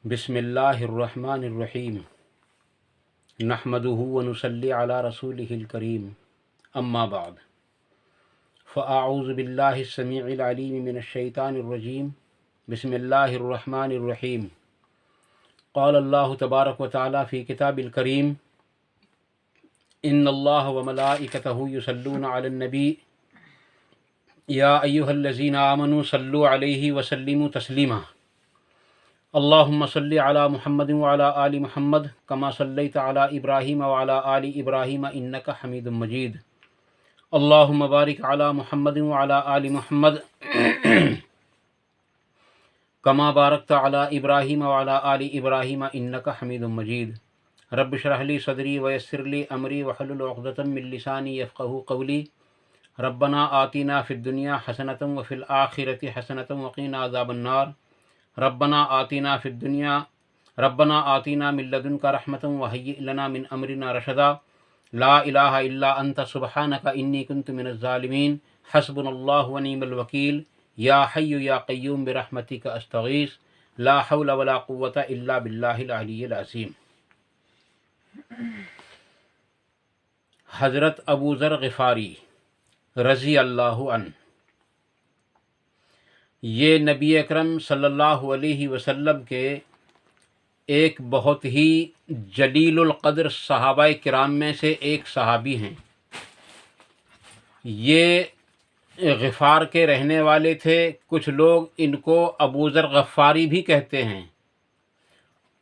بسم اللہ الرحمن الرحیم نحمدہ ونصلی علی رسولہ الکریم اما بعد فاعوذ باللہ السمیع العلیم من الشیطان الرجیم بسم اللہ الرحمن الرحیم قال اللہ تبارک و تعالی فی کتاب الکریم ان اللہ وملائکتہ یصلون علی النبی یا ایہا الذین آمنوا صلوا علیہ وسلموا تسلیما اللہم صلی علی محمد وعلی آل محمد کما صلیت علی ابراہیم وعلی آل ابراہیم انک حمید مجید اللہم بارک علی محمد وعلی آل محمد کما بارکت علی ابراہیم وعلی آل ابراہیم انک حمید مجید رب اشرح لی صدری ویسر لی امری واحلل عقدۃ من لسانی یفقہوا قولی ربنا آتنا فی الدنیا حسنۃ وفی الآخرۃ حسنۃ وقنا عذاب النار ربنا آتنا من لدنک رحمۃ وہیئ لنا من امرنا رشدا لا الہ الا انت سبحانک انی کنت من الظالمین حسبنا اللہ ونعم الوکیل یا حی یا قیوم برحمتک استغیث لا حول ولا قوۃ الا باللہ العلی العظیم۔ حضرت ابو ذر غفاری رضی اللہ عنہ یہ نبی اکرم صلی اللہ علیہ وسلم کے ایک بہت ہی جلیل القدر صحابہ کرام میں سے ایک صحابی ہیں۔ یہ غفار کے رہنے والے تھے، کچھ لوگ ان کو ابو ذر غفاری بھی کہتے ہیں۔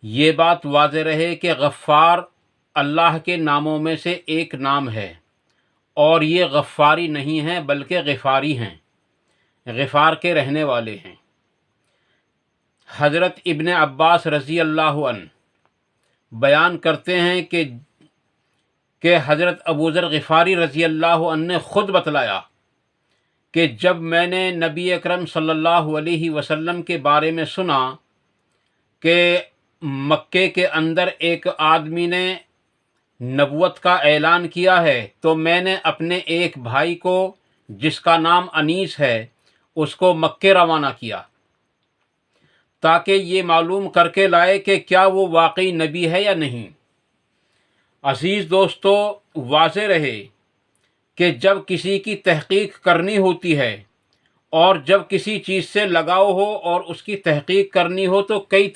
یہ بات واضح رہے کہ غفار اللہ کے ناموں میں سے ایک نام ہے، اور یہ غفاری نہیں ہیں بلکہ غفاری ہیں، غفار کے رہنے والے ہیں۔ حضرت ابن عباس رضی اللہ عنہ بیان کرتے ہیں کہ حضرت ابو ذر غفاری رضی اللہ عنہ نے خود بتلایا کہ جب میں نے نبی اکرم صلی اللہ علیہ وسلم کے بارے میں سنا کہ مکے کے اندر ایک آدمی نے نبوت کا اعلان کیا ہے، تو میں نے اپنے ایک بھائی کو جس کا نام انیس ہے اس کو مکے روانہ کیا تاکہ یہ معلوم کر کے لائے کہ کیا وہ واقعی نبی ہے یا نہیں۔ عزیز دوستو، واضح رہے کہ جب کسی کی تحقیق کرنی ہوتی ہے اور جب کسی چیز سے لگاؤ ہو اور اس کی تحقیق کرنی ہو تو کئی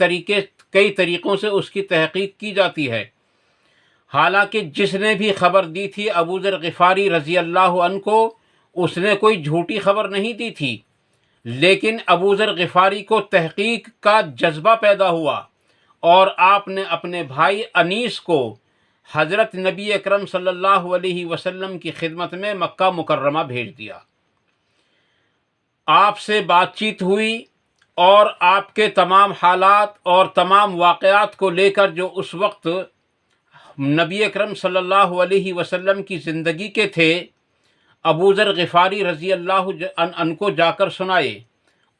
طریقوں سے اس کی تحقیق کی جاتی ہے۔ حالانکہ جس نے بھی خبر دی تھی ابو ذر غفاری رضی اللہ عنہ کو، اس نے کوئی جھوٹی خبر نہیں دی تھی، لیکن ابو ذر غفاری کو تحقیق کا جذبہ پیدا ہوا اور آپ نے اپنے بھائی انیس کو حضرت نبی اکرم صلی اللہ علیہ وسلم کی خدمت میں مکہ مکرمہ بھیج دیا۔ آپ سے بات چیت ہوئی اور آپ کے تمام حالات اور تمام واقعات کو لے کر جو اس وقت نبی اکرم صلی اللہ علیہ وسلم کی زندگی کے تھے، ابو ذر غفاری رضی اللہ عنہ کو جا کر سنائے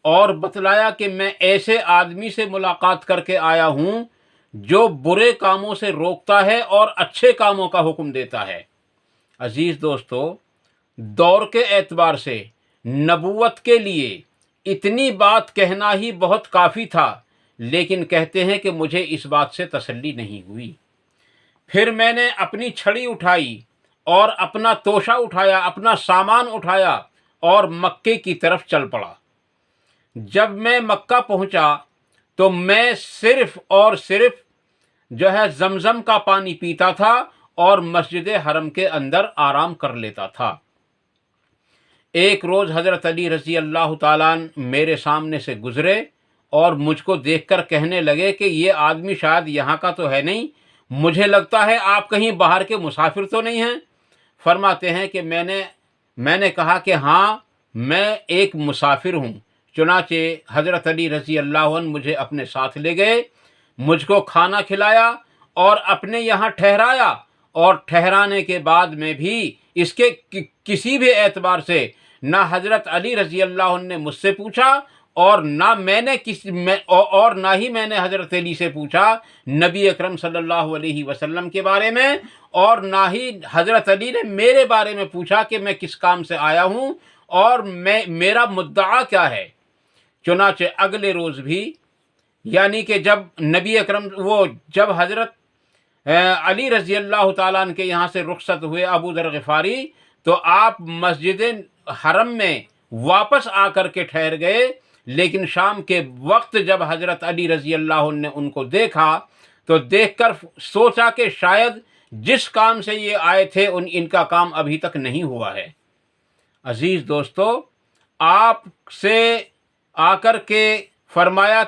اور بتلایا کہ میں ایسے آدمی سے ملاقات کر کے آیا ہوں جو برے کاموں سے روکتا ہے اور اچھے کاموں کا حکم دیتا ہے۔ عزیز دوستو، دور کے اعتبار سے نبوت کے لیے اتنی بات کہنا ہی بہت کافی تھا، لیکن کہتے ہیں کہ مجھے اس بات سے تسلی نہیں ہوئی۔ پھر میں نے اپنی چھڑی اٹھائی اور اپنا توشہ اٹھایا، اپنا سامان اٹھایا اور مکے کی طرف چل پڑا۔ جب میں مکہ پہنچا تو میں صرف اور صرف زمزم کا پانی پیتا تھا اور مسجد حرم کے اندر آرام کر لیتا تھا۔ ایک روز حضرت علی رضی اللہ تعالیٰ عنہ میرے سامنے سے گزرے اور مجھ کو دیکھ کر کہنے لگے کہ یہ آدمی شاید یہاں کا تو ہے نہیں، مجھے لگتا ہے آپ کہیں باہر کے مسافر تو نہیں ہیں۔ فرماتے ہیں کہ میں نے کہا کہ ہاں، میں ایک مسافر ہوں۔ چنانچہ حضرت علی رضی اللہ عنہ مجھے اپنے ساتھ لے گئے، مجھ کو کھانا کھلایا اور اپنے یہاں ٹھہرایا، اور ٹھہرانے کے بعد میں بھی اس کے کسی بھی اعتبار سے نہ حضرت علی رضی اللہ عنہ نے مجھ سے پوچھا اور نہ ہی میں نے حضرت علی سے پوچھا نبی اکرم صلی اللہ علیہ وسلم کے بارے میں، اور نہ ہی حضرت علی نے میرے بارے میں پوچھا کہ میں کس کام سے آیا ہوں اور میرا مدعا کیا ہے۔ چنانچہ اگلے روز بھی یعنی کہ جب حضرت علی رضی اللہ تعالیٰ عنہ کے یہاں سے رخصت ہوئے ابو ذر غفاری، تو آپ مسجد حرم میں واپس آ کر کے ٹھہر گئے، لیکن شام کے وقت جب حضرت علی رضی اللہ عنہ نے ان کو دیکھا تو دیکھ کر سوچا کہ شاید جس کام سے یہ آئے تھے ان کا کام ابھی تک نہیں ہوا ہے۔ عزیز دوستو، آپ سے آ کر کے فرمایا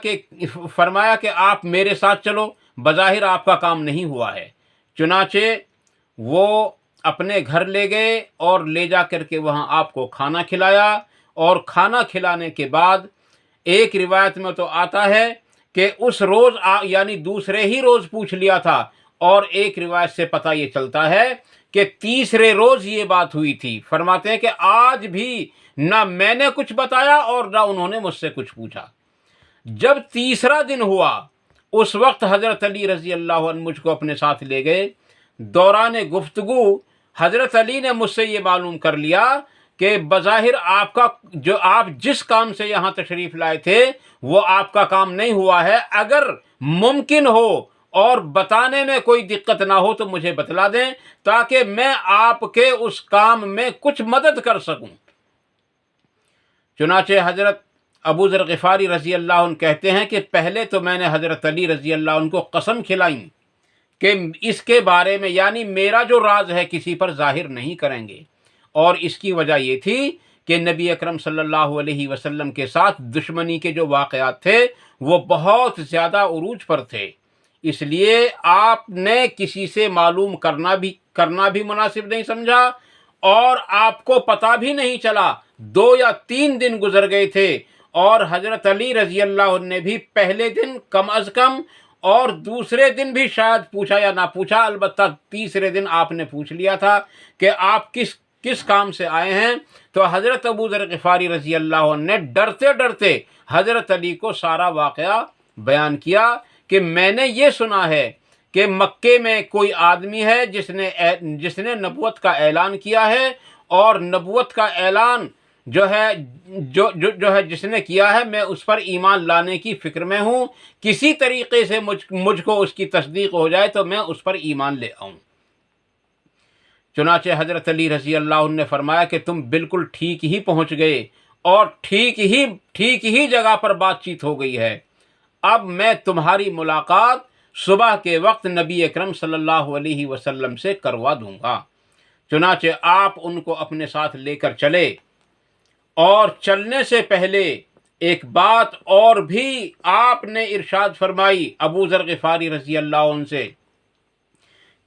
کہ آپ میرے ساتھ چلو، بظاہر آپ کا کام نہیں ہوا ہے۔ چنانچہ وہ اپنے گھر لے گئے اور لے جا کر کے وہاں آپ کو کھانا کھلایا، اور کھانا کھلانے کے بعد ایک روایت میں تو آتا ہے کہ اس روز یعنی دوسرے ہی روز پوچھ لیا تھا، اور ایک روایت سے پتہ یہ چلتا ہے کہ تیسرے روز یہ بات ہوئی تھی۔ فرماتے ہیں کہ آج بھی نہ میں نے کچھ بتایا اور نہ انہوں نے مجھ سے کچھ پوچھا۔ جب تیسرا دن ہوا، اس وقت حضرت علی رضی اللہ عنہ مجھ کو اپنے ساتھ لے گئے۔ دوران گفتگو حضرت علی نے مجھ سے یہ معلوم کر لیا کہ بظاہر آپ جس کام سے یہاں تشریف لائے تھے وہ آپ کا کام نہیں ہوا ہے۔ اگر ممکن ہو اور بتانے میں کوئی دقت نہ ہو تو مجھے بتلا دیں، تاکہ میں آپ کے اس کام میں کچھ مدد کر سکوں۔ چنانچہ حضرت ابو ذر غفاری رضی اللہ عنہ کہتے ہیں کہ پہلے تو میں نے حضرت علی رضی اللہ عنہ کو قسم کھلائی کہ اس کے بارے میں یعنی میرا جو راز ہے کسی پر ظاہر نہیں کریں گے، اور اس کی وجہ یہ تھی کہ نبی اکرم صلی اللہ علیہ وسلم کے ساتھ دشمنی کے جو واقعات تھے وہ بہت زیادہ عروج پر تھے، اس لیے آپ نے کسی سے معلوم کرنا بھی مناسب نہیں سمجھا، اور آپ کو پتہ بھی نہیں چلا۔ 2 یا 3 دن گزر گئے تھے، اور حضرت علی رضی اللہ عنہ نے بھی پہلے دن کم از کم اور دوسرے دن بھی شاید پوچھا یا نہ پوچھا، البتہ تیسرے دن آپ نے پوچھ لیا تھا کہ آپ کس کام سے آئے ہیں۔ تو حضرت ابو ذر غفاری رضی اللہ عنہ نے ڈرتے ڈرتے حضرت علی کو سارا واقعہ بیان کیا کہ میں نے یہ سنا ہے کہ مکے میں کوئی آدمی ہے جس نے نبوت کا اعلان کیا ہے، اور نبوت کا اعلان جو ہے جس نے کیا ہے، میں اس پر ایمان لانے کی فکر میں ہوں، کسی طریقے سے مجھ کو اس کی تصدیق ہو جائے تو میں اس پر ایمان لے آؤں۔ چنانچہ حضرت علی رضی اللہ عنہ نے فرمایا کہ تم بالکل ٹھیک ہی پہنچ گئے، اور ٹھیک ہی جگہ پر بات چیت ہو گئی ہے۔ اب میں تمہاری ملاقات صبح کے وقت نبی اکرم صلی اللہ علیہ وسلم سے کروا دوں گا۔ چنانچہ آپ ان کو اپنے ساتھ لے کر چلے، اور چلنے سے پہلے ایک بات اور بھی آپ نے ارشاد فرمائی ابو ذر غفاری رضی اللہ عنہ سے،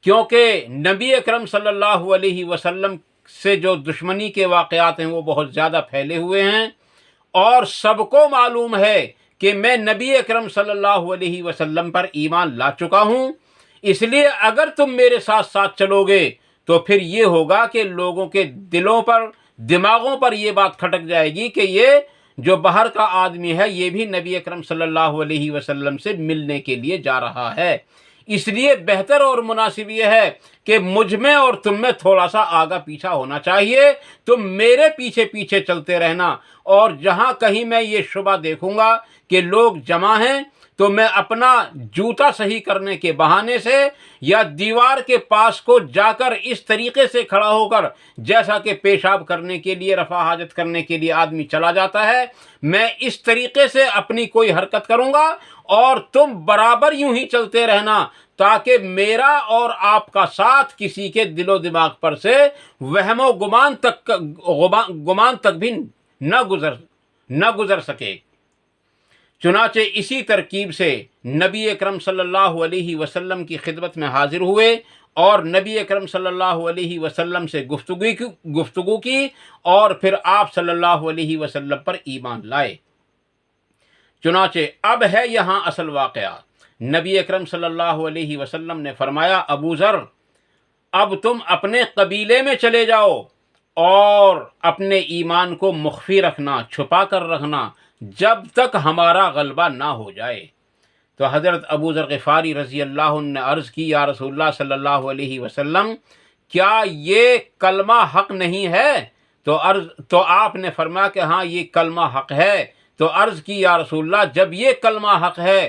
کیونکہ نبی اکرم صلی اللہ علیہ وسلم سے جو دشمنی کے واقعات ہیں وہ بہت زیادہ پھیلے ہوئے ہیں، اور سب کو معلوم ہے کہ میں نبی اکرم صلی اللہ علیہ وسلم پر ایمان لا چکا ہوں، اس لیے اگر تم میرے ساتھ ساتھ چلو گے تو پھر یہ ہوگا کہ لوگوں کے دماغوں پر یہ بات کھٹک جائے گی کہ یہ جو باہر کا آدمی ہے یہ بھی نبی اکرم صلی اللہ علیہ وسلم سے ملنے کے لیے جا رہا ہے۔ اس لیے بہتر اور مناسب یہ ہے کہ مجھ میں اور تم میں تھوڑا سا آگا پیچھا ہونا چاہیے، تم میرے پیچھے پیچھے چلتے رہنا، اور جہاں کہیں میں یہ شبہ دیکھوں گا کہ لوگ جمع ہیں تو میں اپنا جوتا صحیح کرنے کے بہانے سے یا دیوار کے پاس کو جا کر اس طریقے سے کھڑا ہو کر، جیسا کہ پیشاب کرنے کے لیے، رفع حاجت کرنے کے لیے آدمی چلا جاتا ہے، میں اس طریقے سے اپنی کوئی حرکت کروں گا، اور تم برابر یوں ہی چلتے رہنا، تاکہ میرا اور آپ کا ساتھ کسی کے دل و دماغ پر سے وہم و گمان تک بھی نہ گزر سکے۔ چنانچہ اسی ترکیب سے نبی اکرم صلی اللہ علیہ وسلم کی خدمت میں حاضر ہوئے، اور نبی اکرم صلی اللہ علیہ وسلم سے گفتگو کی، اور پھر آپ صلی اللہ علیہ وسلم پر ایمان لائے۔ چنانچہ اب ہے یہاں اصل واقعہ۔ نبی اکرم صلی اللہ علیہ وسلم نے فرمایا، ابو ذر، اب تم اپنے قبیلے میں چلے جاؤ اور اپنے ایمان کو مخفی رکھنا، چھپا کر رکھنا، جب تک ہمارا غلبہ نہ ہو جائے۔ تو حضرت ابو ذر غفاری رضی اللہ عنہ نے عرض کی، یا رسول اللہ صلی اللہ علیہ وسلم، کیا یہ کلمہ حق نہیں ہے؟ تو آپ نے فرمایا کہ ہاں یہ کلمہ حق ہے۔ تو عرض کی، یا رسول اللہ، جب یہ کلمہ حق ہے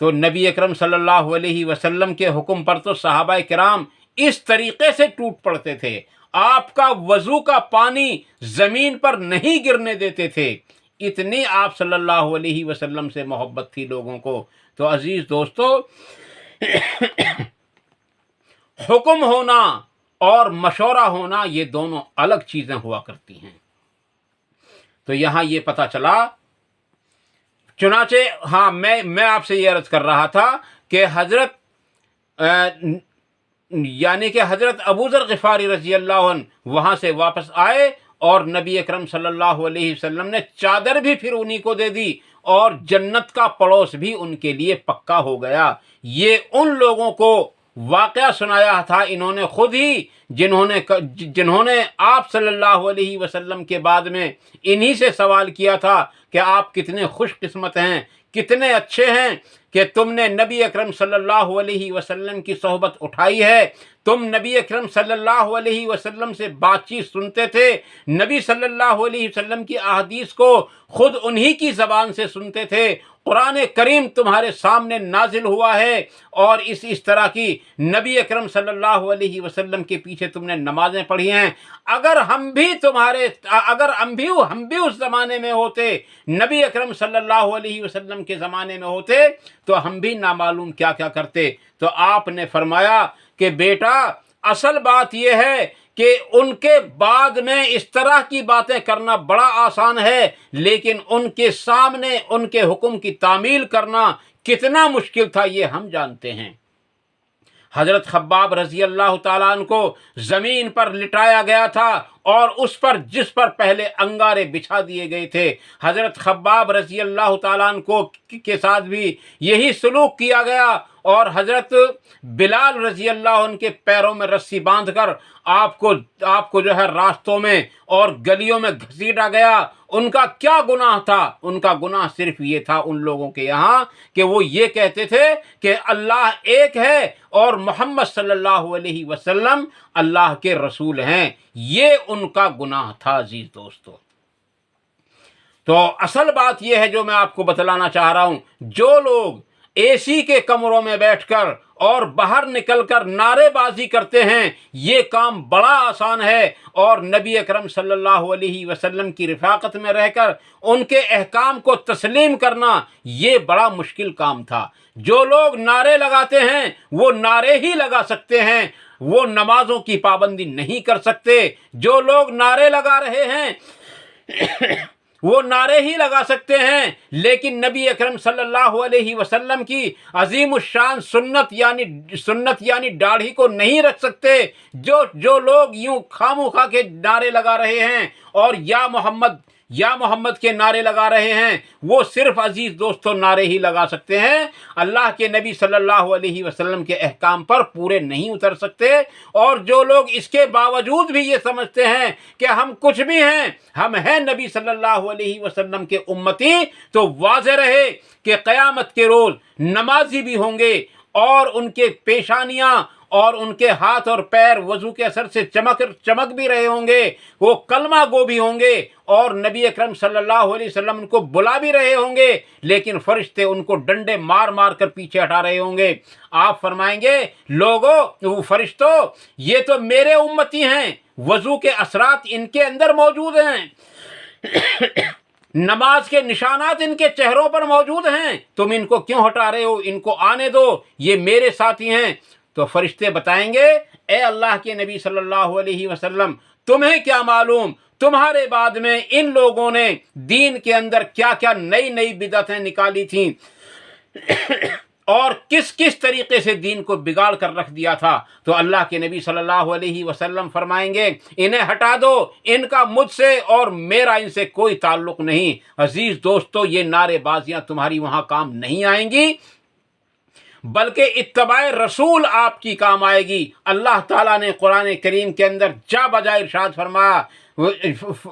تو نبی اکرم صلی اللہ علیہ وسلم کے حکم پر تو صحابہ کرام اس طریقے سے ٹوٹ پڑتے تھے، آپ کا وضو کا پانی زمین پر نہیں گرنے دیتے تھے، اتنی آپ صلی اللہ علیہ وسلم سے محبت تھی لوگوں کو۔ تو عزیز دوستو، حکم ہونا اور مشورہ ہونا یہ دونوں الگ چیزیں ہوا کرتی ہیں۔ تو یہاں یہ پتہ چلا، چنانچہ ہاں میں آپ سے یہ عرض کر رہا تھا کہ یعنی کہ حضرت ابو ذر غفاری رضی اللہ عنہ وہاں سے واپس آئے اور نبی اکرم صلی اللہ علیہ وسلم نے چادر بھی پھر انہی کو دے دی اور جنت کا پڑوس بھی ان کے لیے پکا ہو گیا۔ یہ ان لوگوں کو واقعہ سنایا تھا انہوں نے خود ہی، جنہوں نے آپ صلی اللہ علیہ وسلم کے بعد میں انہی سے سوال کیا تھا کہ آپ کتنے خوش قسمت ہیں، کتنے اچھے ہیں کہ تم نے نبی اکرم صلی اللہ علیہ وسلم کی صحبت اٹھائی ہے، تم نبی اکرم صلی اللہ علیہ وسلم سے بات چیت سنتے تھے، نبی صلی اللہ علیہ وسلم کی احادیث کو خود انہی کی زبان سے سنتے تھے، قرآن کریم تمہارے سامنے نازل ہوا ہے اور اس طرح کی نبی اکرم صلی اللہ علیہ وسلم کے پیچھے تم نے نمازیں پڑھی ہیں۔ اگر ہم بھی اس زمانے میں ہوتے، نبی اکرم صلی اللہ علیہ وسلم کے زمانے میں ہوتے تو ہم بھی نامعلوم کیا کیا کرتے۔ تو آپ نے فرمایا کہ بیٹا، اصل بات یہ ہے کہ ان کے بعد میں اس طرح کی باتیں کرنا بڑا آسان ہے، لیکن ان کے سامنے ان کے حکم کی تعمیل کرنا کتنا مشکل تھا یہ ہم جانتے ہیں۔ حضرت خباب رضی اللہ تعالیٰ عنہ کو زمین پر لٹایا گیا تھا اور اس پر جس پر پہلے انگارے بچھا دیے گئے تھے، حضرت خباب رضی اللہ تعالیٰ عنہ کے ساتھ بھی یہی سلوک کیا گیا اور حضرت بلال رضی اللہ عنہ کے پیروں میں رسی باندھ کر آپ کو جو ہے راستوں میں اور گلیوں میں گھسیٹا گیا۔ ان کا کیا گناہ تھا؟ ان کا گناہ صرف یہ تھا ان لوگوں کے یہاں کہ وہ یہ کہتے تھے کہ اللہ ایک ہے اور محمد صلی اللہ علیہ وسلم اللہ کے رسول ہیں، یہ ان کا گناہ تھا۔ عزیز دوستو، تو اصل بات یہ ہے جو میں آپ کو بتلانا چاہ رہا ہوں، جو لوگ اے سی کے کمروں میں بیٹھ کر اور باہر نکل کر نعرے بازی کرتے ہیں، یہ کام بڑا آسان ہے، اور نبی اکرم صلی اللہ علیہ وسلم کی رفاقت میں رہ کر ان کے احکام کو تسلیم کرنا یہ بڑا مشکل کام تھا۔ جو لوگ نعرے لگاتے ہیں وہ نعرے ہی لگا سکتے ہیں، وہ نمازوں کی پابندی نہیں کر سکتے۔ جو لوگ نعرے لگا رہے ہیں وہ نعرے ہی لگا سکتے ہیں، لیکن نبی اکرم صلی اللہ علیہ وسلم کی عظیم الشان سنت یعنی داڑھی کو نہیں رکھ سکتے۔ جو لوگ یوں خاموخا کے نعرے لگا رہے ہیں اور یا محمد کے نعرے لگا رہے ہیں، وہ صرف عزیز دوستوں نعرے ہی لگا سکتے ہیں، اللہ کے نبی صلی اللہ علیہ وسلم کے احکام پر پورے نہیں اتر سکتے۔ اور جو لوگ اس کے باوجود بھی یہ سمجھتے ہیں کہ ہم کچھ بھی ہیں، ہم ہیں نبی صلی اللہ علیہ وسلم کے امتی، تو واضح رہے کہ قیامت کے روز نمازی بھی ہوں گے اور ان کے پیشانیاں اور ان کے ہاتھ اور پیر وضو کے اثر سے چمک بھی رہے ہوں گے، وہ کلمہ گو بھی ہوں گے اور نبی اکرم صلی اللہ علیہ وسلم ان کو بلا بھی رہے ہوں گے، لیکن فرشتے ان کو ڈنڈے مار مار کر پیچھے ہٹا رہے ہوں گے۔ آپ فرمائیں گے، لوگوں، فرشتوں، یہ تو میرے امتی ہیں، وضو کے اثرات ان کے اندر موجود ہیں، نماز کے نشانات ان کے چہروں پر موجود ہیں، تم ان کو کیوں ہٹا رہے ہو؟ ان کو آنے دو، یہ میرے ساتھی ہیں۔ تو فرشتے بتائیں گے، اے اللہ کے نبی صلی اللہ علیہ وسلم، تمہیں کیا معلوم تمہارے بعد میں ان لوگوں نے دین کے اندر کیا کیا نئی بدعتیں نکالی تھیں اور کس طریقے سے دین کو بگاڑ کر رکھ دیا تھا۔ تو اللہ کے نبی صلی اللہ علیہ وسلم فرمائیں گے، انہیں ہٹا دو، ان کا مجھ سے اور میرا ان سے کوئی تعلق نہیں۔ عزیز دوستو، یہ نعرے بازیاں تمہاری وہاں کام نہیں آئیں گی، بلکہ اتباع رسول آپ کی کام آئے گی۔ اللہ تعالیٰ نے قرآن کریم کے اندر جا بجائے ارشاد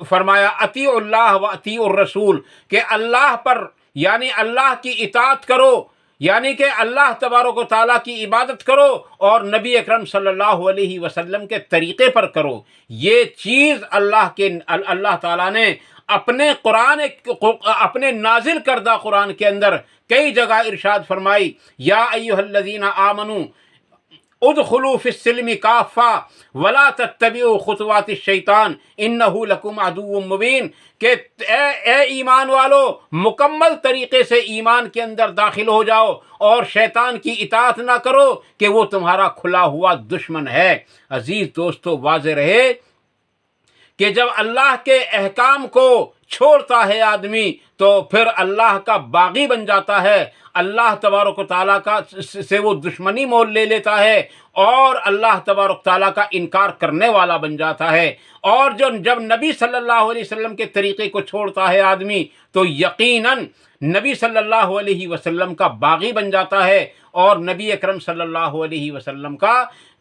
فرمایا اطیعوا اللہ و اطیعوا الرسول، کہ اللہ پر یعنی اللہ کی اطاعت کرو، یعنی کہ اللہ تبارک و تعالیٰ کی عبادت کرو اور نبی اکرم صلی اللہ علیہ وسلم کے طریقے پر کرو۔ یہ چیز اللہ تعالیٰ نے اپنے نازل کردہ قرآن کے اندر کئی جگہ ارشاد فرمائی، یا ایھا الذین آمنوا ادخلوا فی السلم کافہ ولا تتبعوا خطوات الشیطان انہ لکم عدو مبین، کہ اے ایمان والو مکمل طریقے سے ایمان کے اندر داخل ہو جاؤ اور شیطان کی اطاعت نہ کرو کہ وہ تمہارا کھلا ہوا دشمن ہے۔ عزیز دوستو، واضح رہے کہ جب اللہ کے احکام کو چھوڑتا ہے آدمی تو پھر اللہ کا باغی بن جاتا ہے، اللہ تبارک و تعالیٰ سے وہ دشمنی مول لے لیتا ہے اور اللہ تبارک تعالیٰ کا انکار کرنے والا بن جاتا ہے۔ اور جب نبی صلی اللہ علیہ وسلم کے طریقے کو چھوڑتا ہے آدمی تو یقیناً نبی صلی اللہ علیہ وسلم کا باغی بن جاتا ہے اور نبی اکرم صلی اللہ علیہ وسلم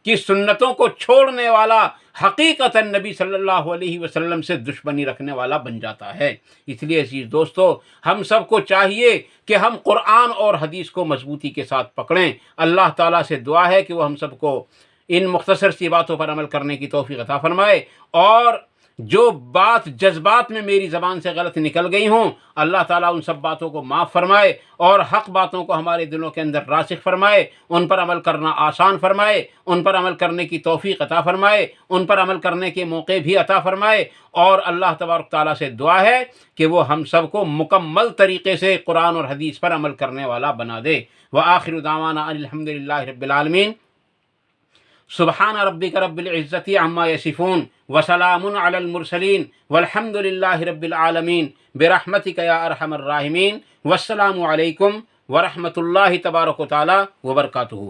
کی سنتوں کو چھوڑنے والا حقیقتاً نبی صلی اللہ علیہ وسلم سے دشمنی رکھنے والا بن جاتا ہے۔ اس لیے عزیز دوستو، ہم سب کو چاہیے کہ ہم قرآن اور حدیث کو مضبوطی کے ساتھ پکڑیں۔ اللہ تعالیٰ سے دعا ہے کہ وہ ہم سب کو ان مختصر سی باتوں پر عمل کرنے کی توفیق عطا فرمائے، اور جو بات جذبات میں میری زبان سے غلط نکل گئی ہوں اللہ تعالیٰ ان سب باتوں کو معاف فرمائے اور حق باتوں کو ہمارے دلوں کے اندر راسخ فرمائے، ان پر عمل کرنا آسان فرمائے، ان پر عمل کرنے کی توفیق عطا فرمائے، ان پر عمل کرنے کے موقع بھی عطا فرمائے، اور اللہ تبارک تعالیٰ سے دعا ہے کہ وہ ہم سب کو مکمل طریقے سے قرآن اور حدیث پر عمل کرنے والا بنا دے۔ وآخر دعوانا الحمد للہ رب العالمین۔ سبحان ربک رب العزت عما یصفون وسلام علی المرسلین والحمد للہ رب العالمین برحمتک یا ارحم الراحمین۔ والسلام علیکم ورحمۃ اللہ تبارک و تعالی وبرکاتہ۔